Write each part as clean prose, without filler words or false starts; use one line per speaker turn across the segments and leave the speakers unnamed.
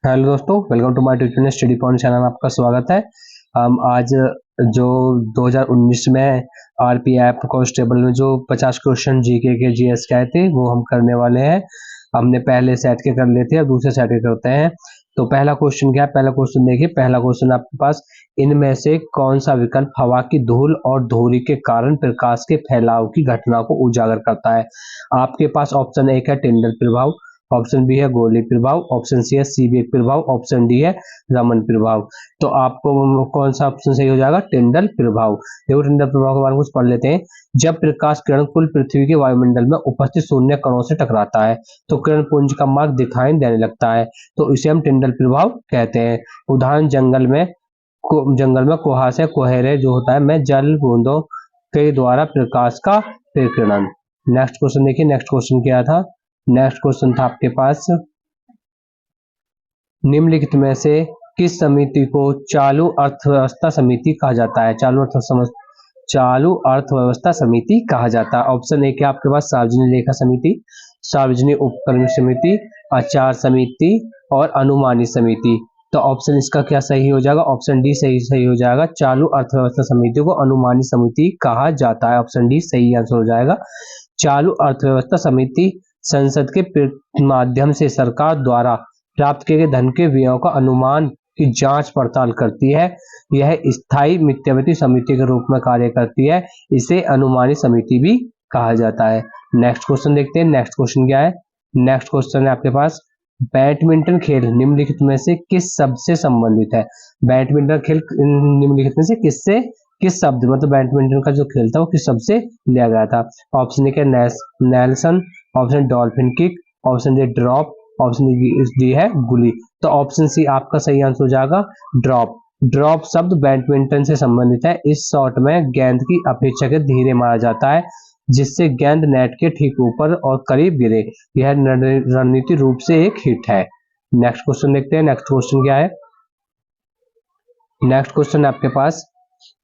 Hello दोस्तों, welcome to my tutorial study point channel में आपका स्वागत है। हम आज जो 2019 में आरपीएफ कांस्टेबल में जो 50 क्वेश्चन जीके के जीएस के आए थे वो हम करने वाले हैं। हमने पहले सेट के कर लेते हैं, अब दूसरे सेट के करते हैं। तो पहला क्वेश्चन क्या है? पहला क्वेश्चन देखिए। पहला क्वेश्चन आपके पास, इनमें से कौन सा विकल्प हवा की धूल और धूरी के कारण प्रकाश के फैलाव की घटना को उजागर करता है? आपके पास ऑप्शन एक है टिंडल प्रभाव, ऑप्शन बी है गोली प्रभाव, ऑप्शन सी है सीबेक प्रभाव, ऑप्शन डी है रमन प्रभाव। तो आपको कौन सा ऑप्शन सही हो जाएगा? टिंडल प्रभाव। देखो टिंडल प्रभाव के बारे में कुछ पढ़ लेते हैं। जब प्रकाश किरण कुल पृथ्वी के वायुमंडल में उपस्थित शून्य कणों से टकराता है तो किरण पुंज का मार्ग दिखाई देने लगता है, तो इसे हम टिंडल प्रभाव कहते हैं। उदाहरण, जंगल में कुहासे कोहरे जो होता है में जल बूंदों के द्वारा प्रकाश का विकिरण। नेक्स्ट क्वेश्चन देखिए। नेक्स्ट क्वेश्चन क्या था? नेक्स्ट क्वेश्चन था आपके पास, निम्नलिखित में से किस समिति को चालू अर्थव्यवस्था समिति कहा जाता है? चालू अर्थव्यवस्था समिति कहा जाता है। ऑप्शन ए क्या आपके पास सार्वजनिक लेखा समिति, सार्वजनिक उपक्रम समिति, आचार समिति और अनुमानी समिति। तो ऑप्शन इसका क्या सही हो जाएगा? ऑप्शन डी सही हो जाएगा। चालू अर्थव्यवस्था समिति को अनुमानी समिति कहा जाता है। ऑप्शन डी सही आंसर हो जाएगा। चालू अर्थव्यवस्था समिति संसद के माध्यम से सरकार द्वारा प्राप्त किए गए धन के व्ययों का अनुमान की जांच पड़ताल करती है। यह स्थायी मित्यवती समिति के रूप में कार्य करती है। इसे अनुमानी समिति भी कहा जाता है। नेक्स्ट क्वेश्चन देखते हैं। नेक्स्ट क्वेश्चन क्या है? नेक्स्ट क्वेश्चन है आपके पास, बैडमिंटन खेल निम्नलिखित में से किस शब्द से संबंधित है? बैडमिंटन खेल निम्नलिखित में से किस शब्द, मतलब बैडमिंटन का जो खेल था वो किस शब्द से लिया गया था? Option A Nelson, option dolphin kick, option D drop, option D है गुली। तो ऑप्शन सी आपका सही आंसर हो जाएगा ड्रॉप। ड्रॉप शब्द बैडमिंटन से संबंधित है। इस शॉट में गेंद की अपेक्षाकृत धीरे मारा जाता है जिससे गेंद नेट के ठीक ऊपर और करीब गिरे। यह रणनीति रूप से एक हिट है। नेक्स्ट क्वेश्चन देखते हैं। नेक्स्ट क्वेश्चन क्या है? नेक्स्ट क्वेश्चन आपके पास,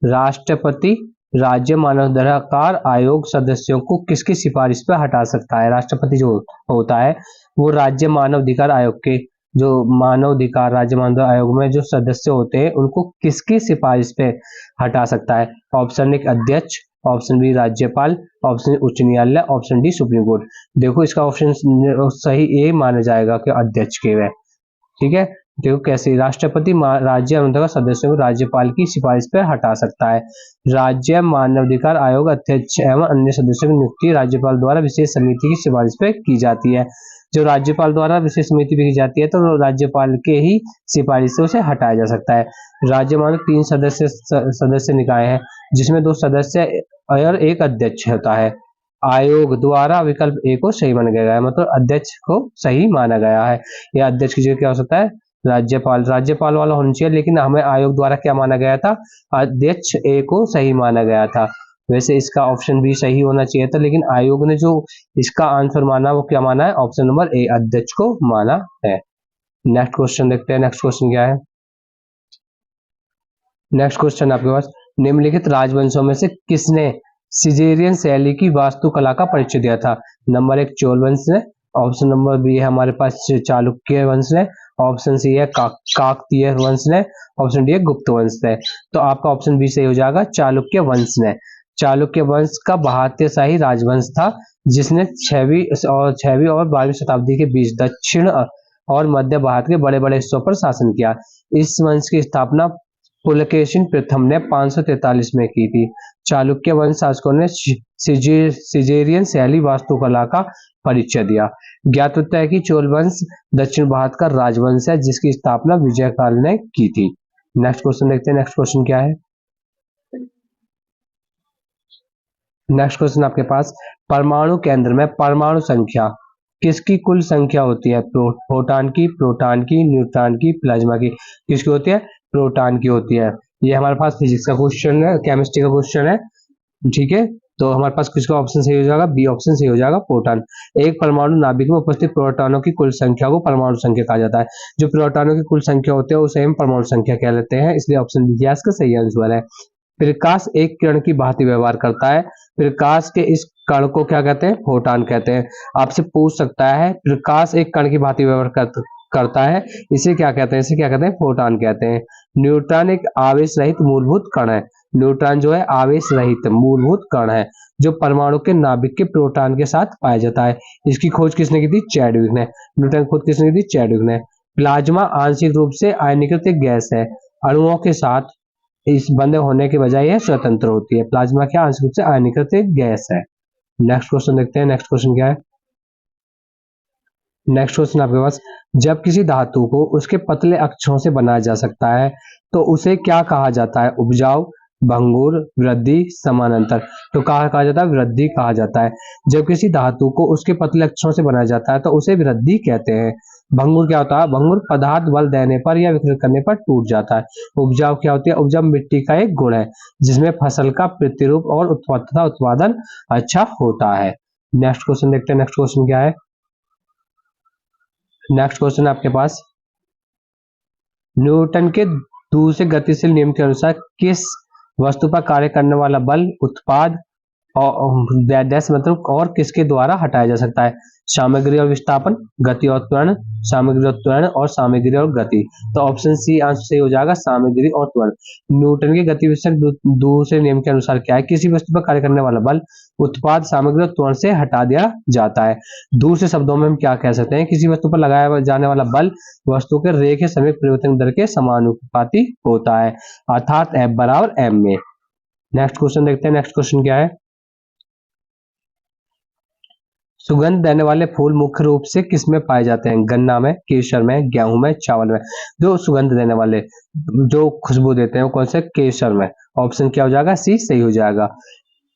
राष्ट्रपति राज्य मानवाधिकार आयोग सदस्यों को किसकी सिफारिश पर हटा सकता है? राष्ट्रपति जो होता है वो राज्य मानवाधिकार आयोग के जो मानवाधिकार राज्य मानवाधिकार आयोग में जो सदस्य होते हैं उनको किसकी सिफारिश पे हटा सकता है? ऑप्शन एक अध्यक्ष, ऑप्शन बी राज्यपाल, ऑप्शन उच्च न्यायालय, ऑप्शन डी सुप्रीम कोर्ट। देखो इसका ऑप्शन सही ए माना जाएगा कि अध्यक्ष के वे। ठीक है, देखो कैसे राष्ट्रपति राज्य मानवाधिकार सदस्यों को राज्यपाल की सिफारिश पर हटा सकता है। राज्य मानवाधिकार आयोग अध्यक्ष एवं अन्य सदस्यों की नियुक्ति राज्यपाल द्वारा विशेष समिति की सिफारिश पर की जाती है। जो राज्यपाल द्वारा विशेष समिति की जाती है तो राज्यपाल के ही सिफारिश से उसे हटाया जा सकता है। राज्य मानव 3 सदस्य निकाय है जिसमें 2 सदस्य और एक अध्यक्ष होता है। आयोग द्वारा विकल्प ए को सही माना गया है, मतलब अध्यक्ष को सही माना गया है। या अध्यक्ष की जगह क्या हो सकता है? राज्यपाल वाला होना चाहिए, लेकिन हमें आयोग द्वारा क्या माना गया था? अध्यक्ष ए को सही माना गया था। वैसे इसका ऑप्शन भी सही होना चाहिए था, लेकिन आयोग ने जो इसका आंसर माना वो क्या माना है? ऑप्शन नंबर ए अध्यक्ष को माना है। नेक्स्ट क्वेश्चन देखते हैं। नेक्स्ट क्वेश्चन क्या है? नेक्स्ट क्वेश्चन आपके पास, निम्नलिखित राजवंशों में से किसने सिजेरियन शैली की वास्तुकला का परिचय दिया था? नंबर 1 चोल वंश ने, ऑप्शन नंबर बी है हमारे पास चालुक्य वंश ने, ऑप्शन सी है काकतीय वंश ने, ऑप्शन डी है गुप्त वंश ने। तो आपका ऑप्शन बी सही हो जाएगा चालुक्य वंश ने। चालुक्य वंश का भारतीय शाही राजवंश था जिसने 6वीं और 12वीं शताब्दी के बीच दक्षिण और मध्य भारत के बड़े बड़े हिस्सों पर शासन किया। इस वंश की स्थापना पुलकेशिन प्रथम ने 543 में की थी। चालुक्य वंश शासकों ने सिजेरियन शैली वास्तुकला का परिचय दिया। ज्ञात होता है कि चोल वंश दक्षिण भारत का राजवंश है जिसकी स्थापना विजय काल ने की थी। नेक्स्ट क्वेश्चन देखते हैं। नेक्स्ट क्वेश्चन क्या है? नेक्स्ट क्वेश्चन आपके पास, परमाणु केंद्र में परमाणु संख्या किसकी कुल संख्या होती है? प्रोटॉन की, प्रोटॉन की, न्यूट्रॉन की, प्लाज्मा की। किसकी होती है? प्रोटॉन की होती है। ये हमारे पास फिजिक्स का क्वेश्चन है, केमिस्ट्री का क्वेश्चन है। ठीक है, तो हमारे पास किसका ऑप्शन सही हो जाएगा? बी ऑप्शन सही हो जाएगा प्रोटॉन। एक परमाणु नाभिक में उपस्थित प्रोटॉनों की कुल संख्या को परमाणु संख्या कहा जाता है। जो प्रोटॉनों की कुल संख्या होती है उसे हम परमाणु संख्या कह लेते हैं, इसलिए ऑप्शन बी इसका सही आंसर है। प्रकाश एक किरण की भांति व्यवहार करता है। प्रकाश के इस कण को क्या कहते हैं? फोटॉन कहते हैं। आपसे पूछ सकता है प्रकाश एक कण की भांति व्यवहार करता है, इसे क्या कहते हैं? इसे क्या कहते हैं? फोटॉन कहते हैं। न्यूट्रॉन एक आवेश रहित मूलभूत कण है। न्यूट्रॉन जो है आवेश रहित मूलभूत कण है जो परमाणु के नाभिक के प्रोटॉन के साथ पाया जाता है। इसकी खोज किसने की थी? चैडविक ने। न्यूट्रॉन की खोज किसने की थी? चैडविक ने। प्लाज्मा आंशिक रूप से आयनीकृत एक गैस है। अणुओं के साथ इस बंधे होने के बजाय यह स्वतंत्र होती है। प्लाज्मा क्या? आंशिक रूप से आयनीकृत एक गैस है। नेक्स्ट क्वेश्चन देखते हैं। नेक्स्ट क्वेश्चन क्या है? नेक्स्ट क्वेश्चन आपके पास, जब किसी धातु को उसके पतले अक्षरों से बनाया जा सकता है तो उसे क्या कहा जाता है? उपजाऊ, भंगुर, वृद्धि, समानांतर। तो कहा जाता है? वृद्धि कहा जाता है। जब किसी धातु को उसके पतले अक्षरों से बनाया जाता है तो उसे वृद्धि कहते हैं। भंगुर क्या होता है? भंगुर पदार्थ बल देने पर या विकृत करने पर टूट जाता है। उपजाऊ क्या होती है? उपजाऊ मिट्टी का एक गुण है जिसमें फसल का प्रतिरूप और उत्पादन अच्छा होता है। नेक्स्ट क्वेश्चन देखते हैं। नेक्स्ट क्वेश्चन क्या है? नेक्स्ट क्वेश्चन आपके पास, न्यूटन के दूसरे गतिशील नियम के अनुसार किस वस्तु पर कार्य करने वाला बल उत्पाद और डैश मतलब और किसके द्वारा हटाया जा सकता है? सामग्री और विस्थापन, गति और त्वरण, सामग्री और त्वरण और सामग्री और गति। तो ऑप्शन सी आंसर सही हो जाएगा, सामग्री और त्वरण। न्यूटन के गति विषयक दूसरे नियम के अनुसार क्या है? किसी वस्तु पर कार्य करने वाला बल उत्पाद, सामग्री और त्वरण से हटा दिया जाता है। दूसरे शब्दों में हम क्या कह सकते हैं? किसी वस्तु पर लगाया जाने वाला बल वस्तु के रेखीय समय परिवर्तन दर के समानुपाती होता है, अर्थात F बराबर m में। नेक्स्ट क्वेश्चन देखते हैं। नेक्स्ट क्वेश्चन क्या है? सुगंध देने वाले फूल मुख्य रूप से किसमें पाए जाते हैं? गन्ना में, केसर में, गेहूं में, चावल में। जो सुगंध देने वाले जो खुशबू देते हैं वो कौन से? केसर में। ऑप्शन क्या हो जाएगा? सी सही हो जाएगा।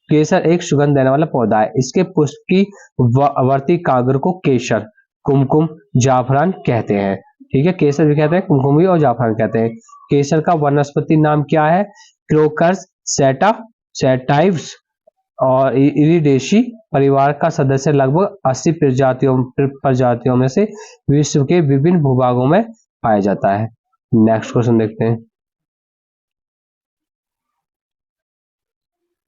केसर एक सुगंध देने वाला पौधा है। इसके पुष्प की वर्ती कागर को केसर, कुमकुम, जाफरान कहते हैं। ठीक है, केसर भी कहते हैं, कुमकुम भी और जाफरान कहते हैं। केसर का वनस्पति नाम क्या है? क्रोकस सैटाइव्स और इरिडेसी परिवार का सदस्य लगभग 80 प्रजातियों में से विश्व के विभिन्न भूभागों में पाया जाता है। नेक्स्ट क्वेश्चन देखते हैं।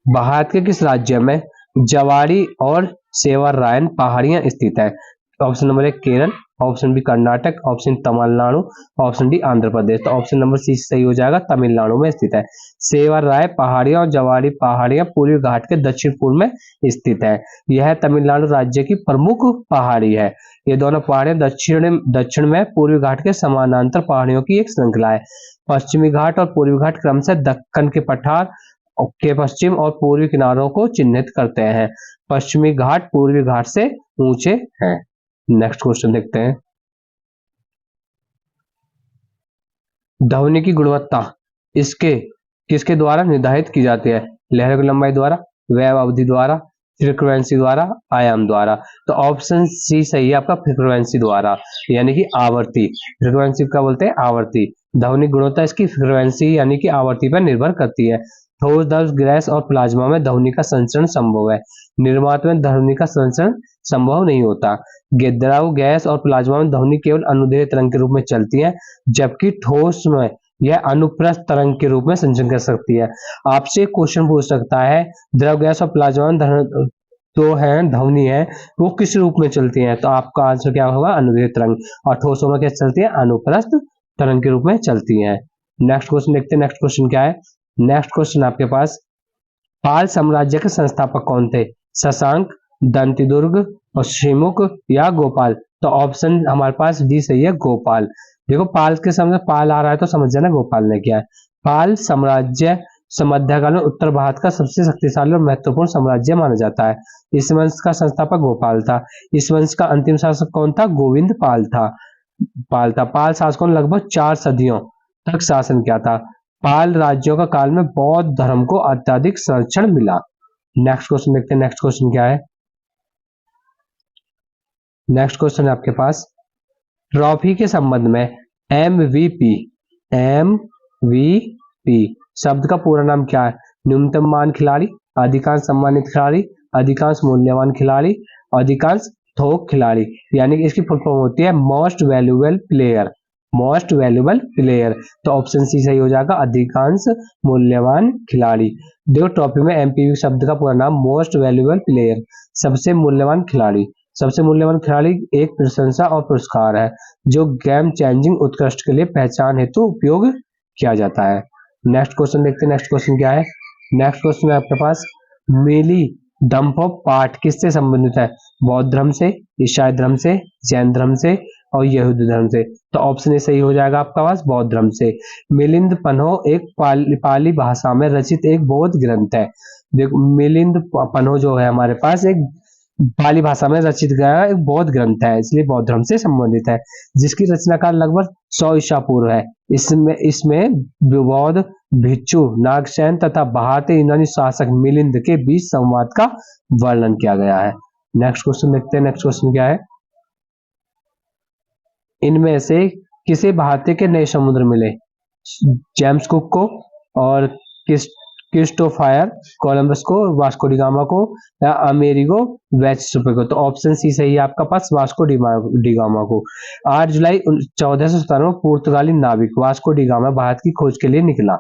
भारत के किस राज्य में जवाड़ी और सेवारायन पहाड़ियां स्थित है? Option number 1 Kerala, option B Karnataka, option Tamil Nadu, option D Andhra Pradesh. तो ऑप्शन नंबर सी सही हो जाएगा, तमिलनाडु में स्थित है। सेवाराय पहाड़ियां और जवाड़ी पहाड़ियां पूर्वी घाट के दक्षिण पूर्व में स्थित है। यह तमिलनाडु राज्य की प्रमुख पहाड़ी है। ये दोनों पहाड़ियां दक्षिण में पूर्वी घाट के समानांतर पहाड़ियों की एक श्रृंखला है। पश्चिमी घाट और पूर्वी घाट क्रमशः दक्कन के पठार के पश्चिम और पूर्वी किनारों को चिन्हित करते हैं। पश्चिमी घाट पूर्वी घाट से ऊंचे हैं। नेक्स्ट क्वेश्चन देखते हैं। ध्वनि की गुणवत्ता इसके किसके द्वारा निर्धारित की जाती है? लहर की लंबाई द्वारा, वेव अवधि द्वारा, फ्रीक्वेंसी द्वारा, आयाम द्वारा। तो ऑप्शन सी सही है आपका, फ्रीक्वेंसी द्वारा, यानी कि आवर्ती। फ्रीक्वेंसी का बोलते हैं आवर्ती। ध्वनि गुणवत्ता इसकी फ्रीक्वेंसी यानी कि आवर्ती पर निर्भर करती है। ठोस, द्रव, गैस और प्लाज्मा में ध्वनि का संचरण संभव है। निर्वात में ध्वनि का संचरण संभव नहीं होता। द्रव, गैस और प्लाज्मा में ध्वनि केवल अनुदैर्ध्य तरंग के रूप में चलती है, जबकि ठोस में यह अनुप्रस्थ तरंग के रूप में संचरण कर सकती है। आपसे क्वेश्चन पूछ सकता है द्रव, गैस और प्लाज्मा में तो है ध्वनि है वो किस रूप में चलती है? तो आपका आंसर क्या होगा? अनुदैर्ध्य तरंग। और ठोसों में क्या चलती है? अनुप्रस्थ तरंग के रूप में चलती है। नेक्स्ट क्वेश्चन देखते हैं। नेक्स्ट क्वेश्चन क्या है? नेक्स्ट क्वेश्चन आपके पास, पाल साम्राज्य के संस्थापक कौन थे? शशांक, दंतिदुर्ग और शिमुक या गोपाल। तो ऑप्शन हमारे पास डी सही है, गोपाल। देखो पाल के सामने पाल आ रहा है तो समझ जाना गोपाल ने किया है। पाल साम्राज्य मध्यकाल में उत्तर भारत का सबसे शक्तिशाली और महत्वपूर्ण साम्राज्य माना जाता है। इस वंश का संस्थापक गोपाल था। इस वंश का अंतिम शासक कौन था? गोविंद पाल था। पाल शासकों ने लगभग 4 सदियों तक शासन किया था। पाल राज्यों का काल में बौद्ध धर्म को अत्यधिक संरक्षण मिला। नेक्स्ट क्वेश्चन देखते हैं। नेक्स्ट क्वेश्चन क्या है? नेक्स्ट क्वेश्चन है आपके पास, ट्रॉफी के संबंध में एमवीपी शब्द का पूरा नाम क्या है? न्यूनतम मान खिलाड़ी, अधिकांश सम्मानित खिलाड़ी, अधिकांश मूल्यवान खिलाड़ी, अधिकांश थोक खिलाड़ी। यानी कि इसकी फुल फॉर्म होती है most valuable player. Most valuable player. तो ऑप्शन सी सही हो जाएगा, अधिकांश मूल्यवान खिलाड़ी। देखो ट्रॉफी में एमपीवी शब्द का पूरा नाम मोस्ट वैल्यूएबल प्लेयर, सबसे मूल्यवान खिलाड़ी, सबसे मूल्यवान खिलाड़ी एक प्रशंसा और पुरस्कार है जो गेम चेंजिंग उत्कृष्ट के लिए पहचान हेतु उपयोग किया जाता है। नेक्स्ट क्वेश्चन देखते हैं। नेक्स्ट क्वेश्चन क्या है? नेक्स्ट क्वेश्चन है आपके पास, मेली दम्भो पाठ किससे संबंधित है? बौद्ध धर्म से, ईसाई धर्म से, जैन धर्म से और यहूदी धर्म से। तो ऑप्शन ए सही हो जाएगा आपका पास, बौद्ध धर्म से। मिलिंद पन्हो एक पाली भाषा में रचित एक बौद्ध ग्रंथ है। देखो मिलिंद पन्हो जो है हमारे पास एक पाली भाषा में रचित गया एक बौद्ध ग्रंथ है, इसलिए बौद्ध धर्म से संबंधित है, जिसकी रचना काल लगभग 100 ईसा पूर्व है। इसमें बौद्ध भिक्षु नागसेन तथा भारतीय यूनानी शासक मिलिंद के बीच संवाद का वर्णन किया गया है। नेक्स्ट क्वेश्चन देखते हैं। नेक्स्ट क्वेश्चन क्या है? इनमें से किसे भारतीय के नए समुद्र मिले? जेम्स कुक को, और क्रिस्टोफर कोलंबस को, वास्को डी गामा को, या अमेरिगो वेस्पुई को। तो ऑप्शन सी सही है आपका पास, वास्को डी गामा को। 8 जुलाई 1497 पुर्तगाली नाविक वास्को डी गामा भारत की खोज के लिए निकला।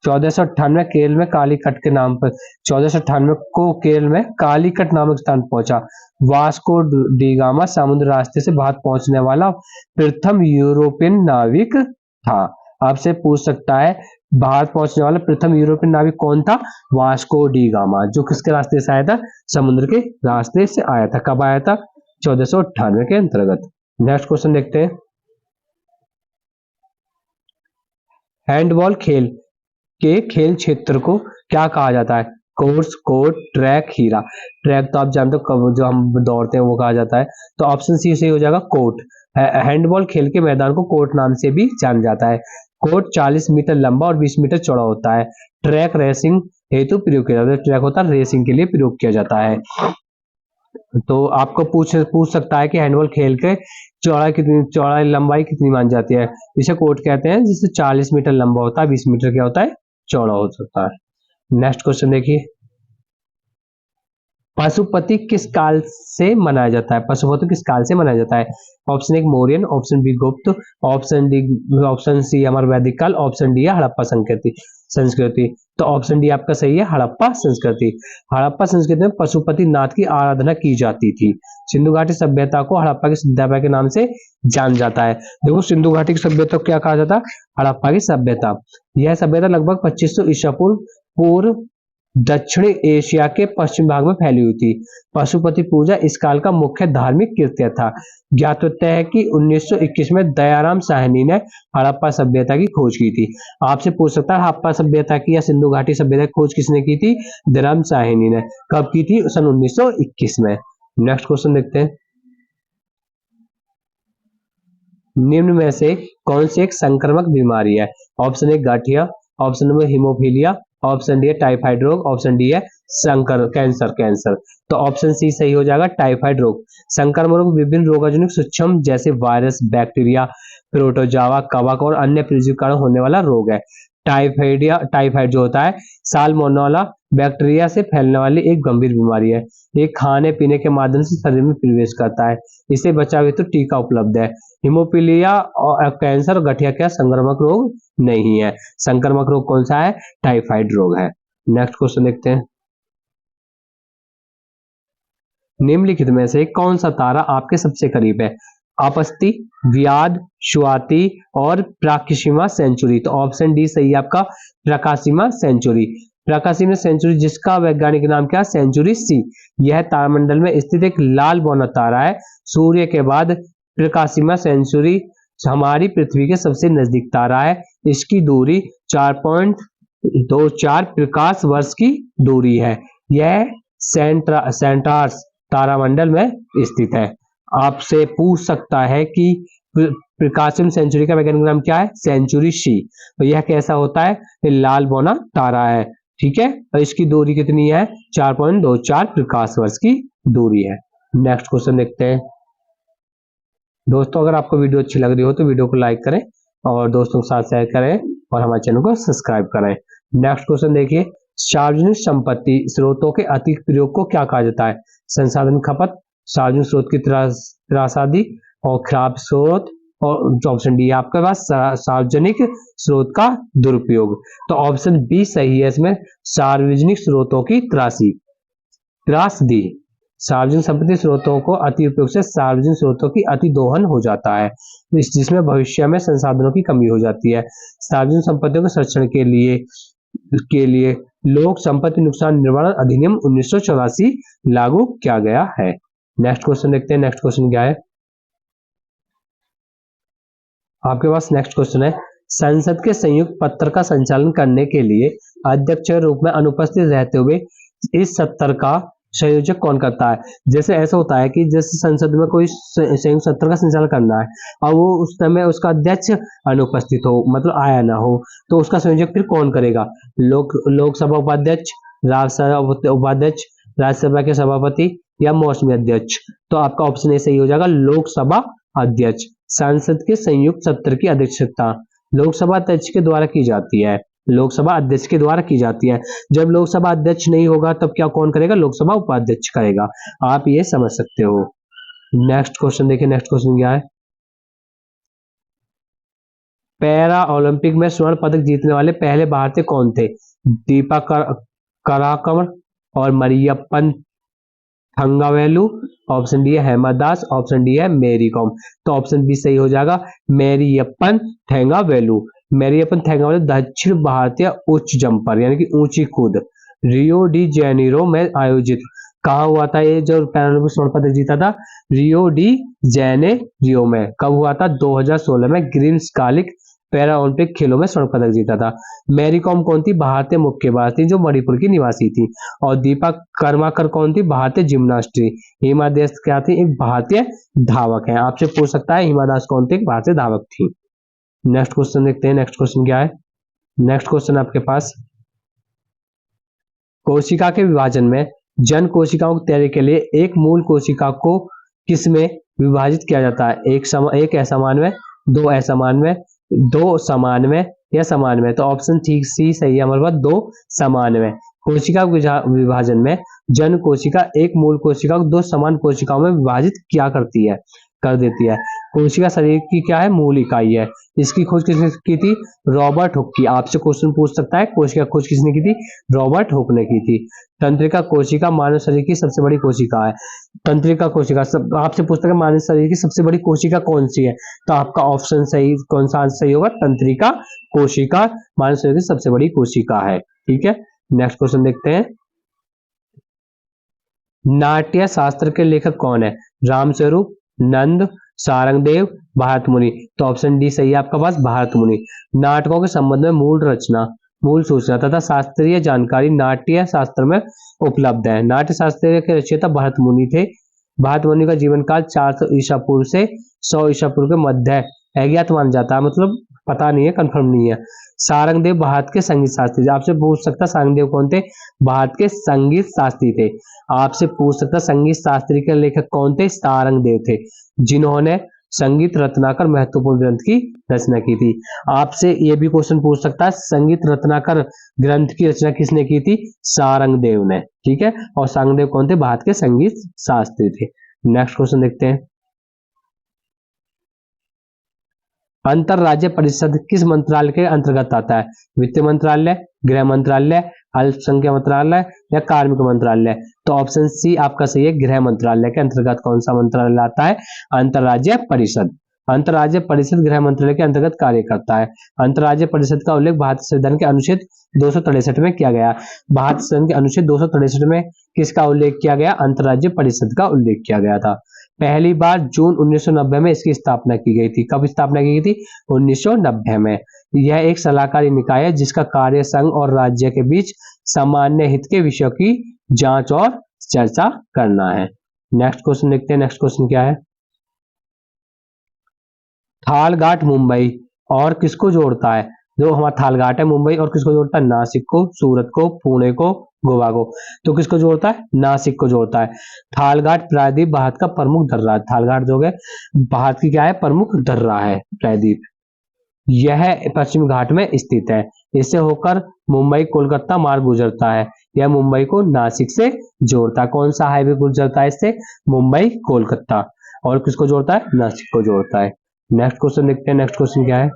1498 केरल में कालीकट के नाम पर 1498 को केरल में कालीकट नामक स्थान पहुंचा। वास्को डी गामा समुद्र रास्ते से भारत पहुंचने वाला प्रथम यूरोपियन नाविक था। आपसे पूछ सकता है भारत पहुंचने वाला प्रथम यूरोपियन नाविक कौन था? वास्को डी गामा, जो किसके रास्ते से आया था? समुद्र के रास्ते से आया था। कब आया था? 1498 के अंतर्गत। नेक्स्ट क्वेश्चन देखते हैं। हैंडबॉल खेल के खेल क्षेत्र को क्या कहा जाता है? कोर्स, कोर्ट, ट्रैक, हीरा। ट्रैक तो आप जानते हो जो हम दौड़ते हैं वो कहा जाता है, तो ऑप्शन सी सही हो जाएगा, कोर्ट। हैंडबॉल खेल के मैदान को कोर्ट नाम से भी जाना जाता है। कोर्ट 40 मीटर लंबा और 20 मीटर चौड़ा होता है। ट्रैक रेसिंग हेतु प्रयोग किया जाता है। ट्रैक होता है रेसिंग के लिए प्रयोग किया जाता है। तो आपको पूछ सकता है कि हैंडबॉल खेल के चौड़ाई लंबाई कितनी मानी जाती है? इसे कोर्ट कहते हैं, जिससे 40 मीटर लंबा होता है, 20 मीटर क्या होता है? चौड़ा हो सकता है। नेक्स्ट क्वेश्चन देखिए, पशुपति किस काल से मनाया जाता है? पशुपति किस काल से मनाया जाता है? ऑप्शन एक मौर्यन, ऑप्शन बी गुप्त, ऑप्शन सी हमारा वैदिक काल, ऑप्शन डी है हड़प्पा संस्कृति। तो ऑप्शन डी आपका सही है, हड़प्पा संस्कृति। हड़प्पा संस्कृति में पशुपति नाथ की आराधना की जाती थी। सिंधु घाटी सभ्यता को हड़प्पा की सभ्यता के नाम से जान जाता है। देखो सिंधु घाटी की सभ्यता को क्या कहा जाता है? हड़प्पा की सभ्यता। यह सभ्यता लगभग 2500 ईसा पूर्व दक्षिणी एशिया के पश्चिम भाग में फैली हुई थी। पशुपति पूजा इस काल का मुख्य धार्मिक कृत्य था। ज्ञातव्य है कि 1921 में दयाराम साहनी ने हड़प्पा सभ्यता की खोज की थी। आपसे पूछ सकता है हड़प्पा सभ्यता की या सिंधु घाटी सभ्यता की खोज किसने की थी? दयाराम साहनी ने। कब की थी? सन 1921 में। नेक्स्ट क्वेश्चन देखते हैं। निम्न में से कौन सी एक संक्रामक बीमारी है? ऑप्शन ए गठिया, option number haemophilia, option D है टाइफाइड रोग, ऑप्शन डी है कैंसर। तो ऑप्शन सी सही हो जाएगा, टाइफाइड रोग। संक्रामक रोग विभिन्न रोगजनक सूक्ष्म जैसे वायरस, बैक्टीरिया, प्रोटोजोआ, कवक और अन्य परजीवी कारण होने वाला रोग है। टाइफाइड जो होता है साल्मोनेला बैक्टीरिया से फैलने वाली एक गंभीर बीमारी है। ये खाने पीने के माध्यम से शरीर में प्रवेश करता है। इसे बचाव हेतु टीका उपलब्ध है। हीमोफीलिया और कैंसर, गठिया क्या संक्रामक रोग नहीं है। संक्रामक रोग कौन सा है? टाइफाइड रोग है। नेक्स्ट क्वेश्चन देखते हैं। निम्नलिखित में से कौन सा तारा आपके सबसे करीब है? आपस्ती, व्याध, स्वाति और प्राकिशिमा सेंचुरी। तो ऑप्शन डी सही है आपका, प्रकाशिमा सेंचुरी। प्रकाशिमा सेंचुरी जिसका वैज्ञानिक नाम क्या है? Centauri C. यह तारामंडल में स्थित एक लाल बौना तारा है। सूर्य के बाद प्रकाशिमा सेंचुरी हमारी पृथ्वी के सबसे नजदीक तारा है। इसकी दूरी 4.24 प्रकाश वर्ष की दूरी है। यह सेंटार्स तारामंडल में स्थित है। आपसे पूछ सकता है कि प्रकाशिम सेंचुरी का वैज्ञानिक नाम क्या है? Centauri C. तो यह कैसा होता है? लाल बौना तारा है। ठीक है, और इसकी दूरी कितनी है? 4.24 प्रकाश वर्ष की दूरी है। नेक्स्ट क्वेश्चन देखते हैं। दोस्तों अगर आपको वीडियो अच्छी लग रही हो तो वीडियो को लाइक करें और दोस्तों के साथ शेयर करें और हमारे चैनल को सब्सक्राइब करें। नेक्स्ट क्वेश्चन देखिए, सार्वजनिक संपत्ति स्रोतों के अतिरिक्त प्रयोग को क्या कहा जाता है? संसाधन खपत, सार्वजनिक स्रोत की त्रासदी और खराब स्रोत, और ऑप्शन डी आपके पास सार्वजनिक स्रोत का दुरुपयोग। तो ऑप्शन बी सही है इसमें, सार्वजनिक स्रोतों की त्रासदी। सार्वजनिक संपत्ति स्रोतों को अति उपयोग से सार्वजनिक स्रोतों की अति दोहन हो जाता है, जिसमें भविष्य में संसाधनों की कमी हो जाती है। सार्वजनिक संपत्तियों के संरक्षण के लिए लोक संपत्ति नुकसान निवारण अधिनियम 1984 लागू किया गया है। नेक्स्ट क्वेश्चन देखते हैं। नेक्स्ट क्वेश्चन क्या है आपके पास? नेक्स्ट क्वेश्चन है, संसद के संयुक्त पत्र का संचालन करने के लिए अध्यक्ष के रूप में अनुपस्थित रहते हुए इस सत्र का संयोजक कौन करता है? जैसे ऐसा होता है कि जैसे संसद में कोई संयुक्त सत्र का संचालन करना है और वो उस समय उसका अध्यक्ष अनुपस्थित हो, मतलब आया ना हो, तो उसका संयोजक फिर कौन करेगा? लोकसभा उपाध्यक्ष, राज्यसभा उपाध्यक्ष, राज्यसभा के सभापति या मौसमी अध्यक्ष। तो आपका ऑप्शन ए सही हो जाएगा, लोकसभा अध्यक्ष। संसद के संयुक्त सत्र की अध्यक्षता लोकसभा अध्यक्ष के द्वारा की जाती है। लोकसभा अध्यक्ष के द्वारा की जाती है। जब लोकसभा अध्यक्ष नहीं होगा तब क्या कौन करेगा? लोकसभा उपाध्यक्ष करेगा। आप ये समझ सकते हो। नेक्स्ट क्वेश्चन देखिए। नेक्स्ट क्वेश्चन क्या है? पैरा ओलंपिक में स्वर्ण पदक जीतने वाले पहले भारतीय कौन थे? दीपा कराकमर और मरियप्पन थंगावेलु। ऑप्शन डी है हेमा दास, ऑप्शन डी है मेरी कॉम। तो ऑप्शन बी सही हो जाएगा, मेरियप्पन थंगावेलु। मेरियप्पन थंगावेलु दक्षिण भारतीय उच्च जंपर यानी कि ऊंची कूद रियो डी जेनेरो में आयोजित कहा हुआ था? ये जो पैरालंपिक स्वर्ण पदक जीता था रियो डी जेनेरियो में। कब हुआ था? 2016 में ग्रीष्मकालिक पैरा ओलंपिक खेलों में स्वर्ण पदक जीता था। मैरी कॉम कौन थी? भारतीय मुक्केबाज थी जो मणिपुर की निवासी थी। और दीपा कर्माकर कौन थी? भारतीय जिम्नास्ट थी। हिमा दास क्या थी? एक भारतीय धावक है। आपसे पूछ सकता है हिमा दास कौन थी? भारतीय धावक थी। नेक्स्ट क्वेश्चन देखते हैं। नेक्स्ट क्वेश्चन क्या है? नेक्स्ट क्वेश्चन आपके पास, कोशिका के विभाजन में जन कोशिकाओं की तैयारी के लिए एक मूल कोशिका को किसमें विभाजित किया जाता है? एक असमान में, दो असमान में, दो समान में या समान में? तो ऑप्शन ठीक सी सही है हमारे पास, दो समान में। कोशिका विभाजन में जन कोशिका एक मूल कोशिका को दो समान कोशिकाओं में विभाजित क्या करती है? कर देती है। कोशिका शरीर की क्या है? मूल इकाई है। इसकी खोज किसने की थी? रॉबर्ट हुक की। आपसे क्वेश्चन पूछ सकता है कोशिका खोज किसने की थी? रॉबर्ट हुक ने की थी। तंत्रिका कोशिका मानव शरीर की सबसे बड़ी कोशिका है। तंत्रिका कोशिका आपसे पूछता है मानव शरीर की सबसे बड़ी कोशिका कौन सी है? तो आपका ऑप्शन सही कौन सा आंसर सही होगा? तंत्रिका कोशिका मानव शरीर की सबसे बड़ी कोशिका है। ठीक है। नेक्स्ट क्वेश्चन देखते हैं। नाट्य शास्त्र के लेखक कौन है? रामस्वरूप, नंद, सारंगदेव, भारत मुनि। तो ऑप्शन डी सही है आपका पास, भारत मुनि। नाटकों के संबंध में मूल रचना, मूल सूचना तथा शास्त्रीय जानकारी नाट्य शास्त्र में उपलब्ध है। नाट्य शास्त्र के रचयिता भारत मुनि थे। भारत मुनि का जीवन काल 400 ईसा पूर्व से 100 ईसा पूर्व के मध्य अज्ञात माना जाता है, मतलब पता नहीं है, कंफर्म नहीं है। सारंगदेव भारत के संगीत शास्त्री, आपसे पूछ सकता सारंगदेव कौन थे? भारत के संगीत शास्त्री थे। आपसे पूछ सकता संगीत शास्त्री के लेखक कौन थे? सारंगदेव थे, जिन्होंने संगीत रत्नाकर महत्वपूर्ण ग्रंथ की रचना की थी। आपसे ये भी क्वेश्चन पूछ सकता है संगीत रत्नाकर ग्रंथ की रचना किसने की थी? सारंगदेव ने। ठीक है। और सारंगदेव कौन थे? भारत के संगीत शास्त्री थे। नेक्स्ट क्वेश्चन देखते हैं। अंतरराज्य परिषद किस मंत्रालय के अंतर्गत आता है? वित्त मंत्रालय, गृह मंत्रालय, अल्पसंख्यक मंत्रालय या कार्मिक मंत्रालय? तो ऑप्शन सी आपका सही है, गृह मंत्रालय के अंतर्गत कौन सा मंत्रालय आता है? अंतरराज्य परिषद। अंतरराज्य परिषद गृह मंत्रालय के अंतर्गत कार्य करता है। अंतरराज्य परिषद का उल्लेख भारतीय संविधान के अनुच्छेद 263 में किया गया। भारतीय संविधान के अनुच्छेद 263 में किसका उल्लेख किया गया? अंतरराज्य परिषद का उल्लेख किया गया था। पहली बार जून 1990 में इसकी स्थापना की गई थी। कब स्थापना की गई थी? 1990 में। यह एक सलाहकारी निकाय है जिसका कार्य संघ और राज्य के बीच सामान्य हित के विषयों की जांच और चर्चा करना है। नेक्स्ट क्वेश्चन देखते हैं। नेक्स्ट क्वेश्चन क्या है? थालघाट मुंबई और किसको जोड़ता है? जो हमारा थालघाट है मुंबई और किसको जोड़ता है? नासिक को, सूरत को, पुणे को, गोवा को। तो किसको जोड़ता है? नासिक को जोड़ता है। थालघाट प्रायद्वीप भारत का प्रमुख दर्रा है। थालघाट जो है भारत की क्या है? प्रमुख दर्रा है प्रायद्वीप। यह पश्चिम घाट में स्थित है। इससे होकर मुंबई कोलकाता मार्ग गुजरता है। यह मुंबई को नासिक से जोड़ता है। कौन सा हाईवे गुजरता है इससे? मुंबई कोलकाता। और किसको जोड़ता है? नासिक को जोड़ता है। नेक्स्ट क्वेश्चन देखते हैं। नेक्स्ट क्वेश्चन क्या है?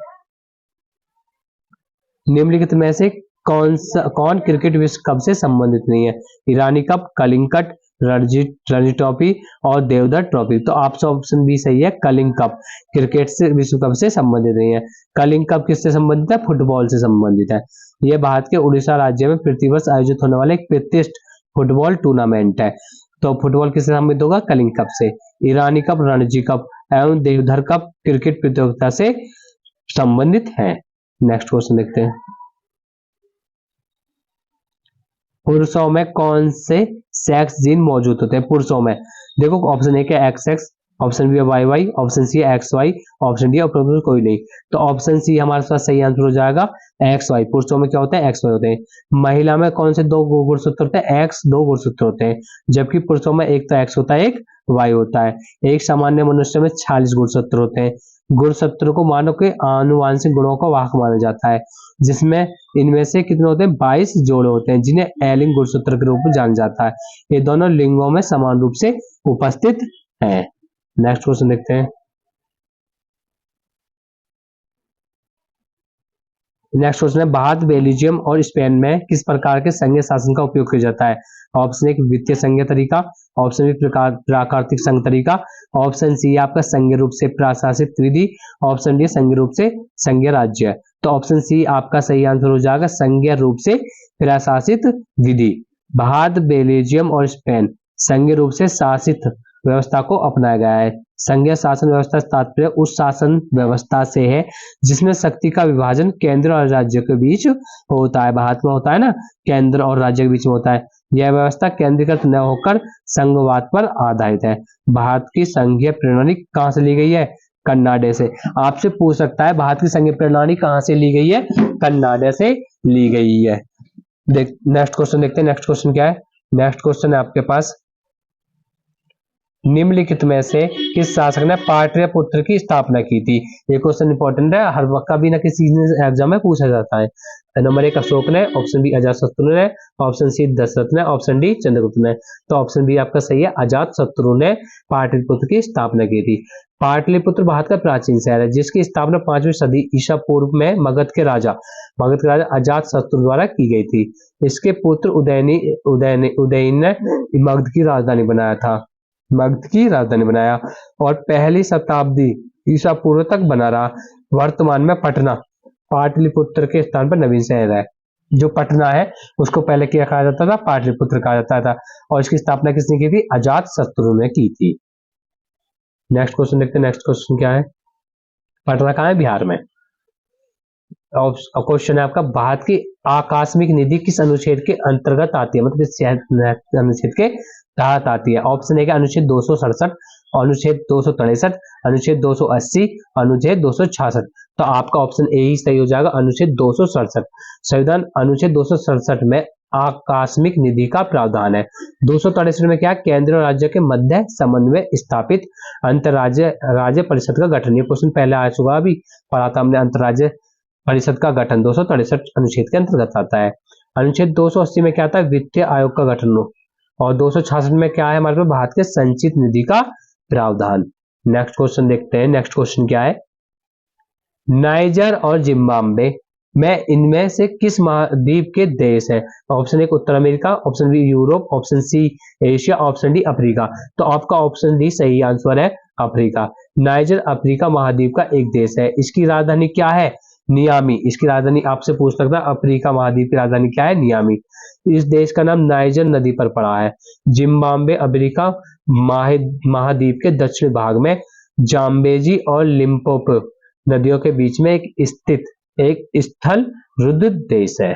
निम्नलिखित में से कौन क्रिकेट विश्व कप से संबंधित नहीं है? Irani cup, Kalinga cup, Ranji Ranji trophy और देवधर ट्रॉफी। तो आपका ऑप्शन बी सही है, कलिंग कप क्रिकेट से विश्व कप से संबंधित नहीं है। कलिंग कप किससे संबंधित है? फुटबॉल से संबंधित है। यह भारत के उड़ीसा राज्य में प्रतिवर्ष आयोजित होने वाला एक प्रतिष्ठित फुटबॉल टूर्नामेंट है। तो फुटबॉल किससे संबंधित होगा? कलिंग कप से। ईरानी कप, रणजी कप एवं देवधर कप क्रिकेट प्रतियोगिता से संबंधित है। नेक्स्ट क्वेश्चन देखते हैं। पुरुषों में कौन से सेक्स जीन मौजूद होते हैं? पुरुषों में देखो, ऑप्शन ए है एक्स एक्स, ऑप्शन बी है वाई वाई, ऑप्शन सी है एक्स वाई, ऑप्शन डी है कोई नहीं। तो ऑप्शन सी हमारे पास सही आंसर हो जाएगा एक्स वाई। पुरुषों में क्या होते हैं? एक्स वाई होते हैं। महिला में कौन से दो गुणसूत्र होते हैं? एक्स दो गुणसूत्र होते हैं, जबकि पुरुषों में एक तो एक्स होता है, एक वाई होता है। एक सामान्य मनुष्य में 46 गुणसूत्र होते हैं। गुणसूत्र को मानव के आनुवांशिक गुणों का वाहक माना जाता है, जिसमें इनमें से कितने होते हैं? 22 जोड़े होते हैं, जिन्हें एलिंग गुणसूत्र के रूप में जाना जाता है। ये दोनों लिंगों में समान रूप से उपस्थित हैं। नेक्स्ट क्वेश्चन देखते हैं। नेक्स्ट क्वेश्चन है, भारत, बेल्जियम और स्पेन में किस प्रकार के संघीय शासन का उपयोग किया जाता है? ऑप्शन ए वित्तीय संघीय तरीका, ऑप्शन बी प्राकृतिक संघ तरीका, ऑप्शन सी आपका संघीय रूप से प्रशासित विधि, ऑप्शन डी संघीय रूप से संघीय राज्य। तो ऑप्शन सी आपका सही आंसर हो जाएगा संघीय रूप से प्रशासित विधि। भारत, बेल्जियम और स्पेन संघीय रूप से शासित व्यवस्था को अपनाया गया है। संघीय शासन व्यवस्था से तात्पर्य उस शासन व्यवस्था से है जिसमें शक्ति का विभाजन केंद्र और राज्य के बीच होता है। भारत में होता है ना, केंद्र और राज्य के बीच में होता है। यह व्यवस्था केंद्रीकृत न होकर संघवाद पर आधारित है। भारत की संघीय प्रणाली कहां से ली गई है? कनाडा से। आपसे पूछ सकता है भारत की संघीय प्रणाली कहां से ली गई है? कनाडा से ली गई है। नेक्स्ट क्वेश्चन देखते हैं। नेक्स्ट क्वेश्चन क्या है? नेक्स्ट क्वेश्चन है आपके पास, निम्नलिखित में से किस शासक ने पाटलिपुत्र की स्थापना की थी? ये क्वेश्चन इंपॉर्टेंट है, हर वक्त कभी ना किसी एग्जाम में पूछा जाता है। नंबर 1 अशोक ने, ऑप्शन बी अजातशत्रु ने, ऑप्शन सी दशरथ ने, ऑप्शन डी चंद्रगुप्त ने। तो ऑप्शन बी आपका सही है, अजातशत्रु ने पाटलिपुत्र की स्थापना की थी। पाटलिपुत्र भारत का प्राचीन शहर है, जिसकी स्थापना 5वीं सदी ईसा पूर्व में मगध के राजा अजातशत्रु द्वारा की गई थी। इसके पुत्र उदयन ने मगध की राजधानी बनाया था, मगध की राजधानी बनाया और पहली शताब्दी ईसा पूर्व तक बना रहा। वर्तमान में पटना पाटलिपुत्र के स्थान पर नवीन शहर है। जो पटना है उसको पहले क्या कहा जाता था? पाटलिपुत्र कहा जाता था। और इसकी स्थापना किसने की थी? अजातशत्रु ने की थी। नेक्स्ट क्वेश्चन देखते हैं। नेक्स्ट क्वेश्चन क्या है? पटना कहाँ है? बिहार में। क्वेश्चन है आपका, भारत की आकस्मिक निधि किस अनुच्छेद के अंतर्गत आती है? मतलब किस अनुच्छेद के तहत आती है? ऑप्शन ए का अनुच्छेद 267, अनुच्छेद 263, अनुच्छेद 280, अनुच्छेद 266। तो आपका ऑप्शन ए ही सही हो जाएगा, अनुच्छेद 267। संविधान अनुच्छेद 267 में आकस्मिक निधि का प्रावधान है। 263 में क्या? केंद्र और राज्य के मध्य समन्वय स्थापित राज्य परिषद का गठन। ये क्वेश्चन पहले आ चुका, अभी पढ़ा था हमने। अंतरराज्य परिषद का गठन 263 अनुच्छेद के अंतर्गत आता है। अनुच्छेद 280 में क्या आता है? वित्तीय आयोग का गठन। और 266 में क्या है हमारे पास? भारत के संचित निधि का प्रावधान। नेक्स्ट क्वेश्चन देखते हैं। नेक्स्ट क्वेश्चन क्या है? नाइजर और जिम्बाब्वे में इनमें से किस महाद्वीप के देश हैं? ऑप्शन 1 उत्तर America, option B Europe, option C Asia, option D Africa. तो आपका ऑप्शन डी सही आंसर है, अफ्रीका। नाइजर अफ्रीका महाद्वीप का एक देश है। इसकी राजधानी क्या है? नियामी। इसकी राजधानी आपसे पूछ सकता है, अफ्रीका महाद्वीप की राजधानी क्या है? नियामी। इस देश का नाम नाइजर नदी पर पड़ा है। जिम्बाब्वे अफ्रीका महाद्वीप के दक्षिण भाग में जाम्बेजी और लिम्पोपो नदियों के बीच में स्थित एक स्थल रुद्ध देश है।